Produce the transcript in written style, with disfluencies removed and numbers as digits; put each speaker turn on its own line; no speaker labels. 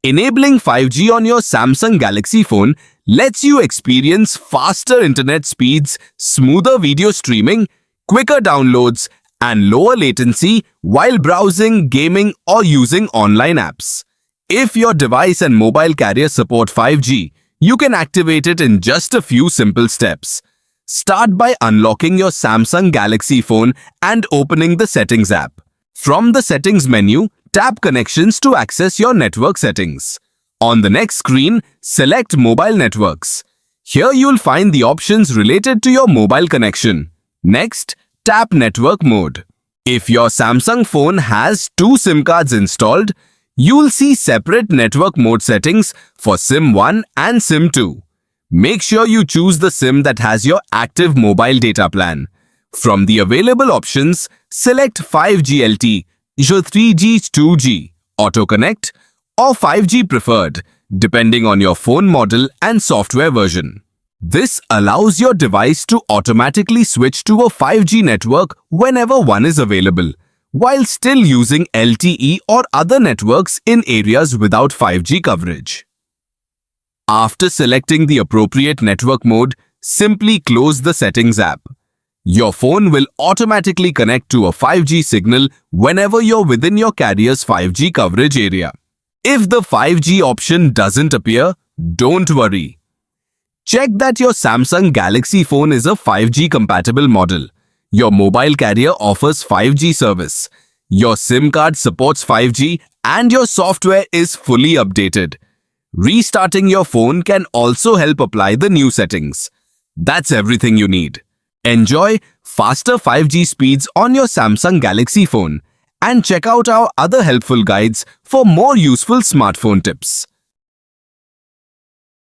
Enabling 5G on your Samsung Galaxy phone lets you experience faster internet speeds, smoother video streaming, quicker downloads, and lower latency while browsing, gaming, or using online apps. If your device and mobile carrier support 5G, you can activate it in just a few simple steps. Start by unlocking your Samsung Galaxy phone and opening the Settings app. From the Settings menu, tap Connections to access your network settings. On the next screen, select Mobile Networks. Here you'll find the options related to your mobile connection. Next, tap Network Mode. If your Samsung phone has 2 SIM cards installed, you'll see separate network mode settings for SIM 1 and SIM 2. Make sure you choose the SIM that has your active mobile data plan. From the available options, select 5G LTE, 3G 2G, Auto Connect, or 5G Preferred, depending on your phone model and software version. This allows your device to automatically switch to a 5G network whenever one is available, while still using LTE or other networks in areas without 5G coverage. After selecting the appropriate network mode, simply close the Settings app. Your phone will automatically connect to a 5G signal whenever you're within your carrier's 5G coverage area. If the 5G option doesn't appear, don't worry. Check that your Samsung Galaxy phone is a 5G compatible model. Your mobile carrier offers 5G service. Your SIM card supports 5G and your software is fully updated. Restarting your phone can also help apply the new settings. That's everything you need. Enjoy faster 5G speeds on your Samsung Galaxy phone and check out our other helpful guides for more useful smartphone tips.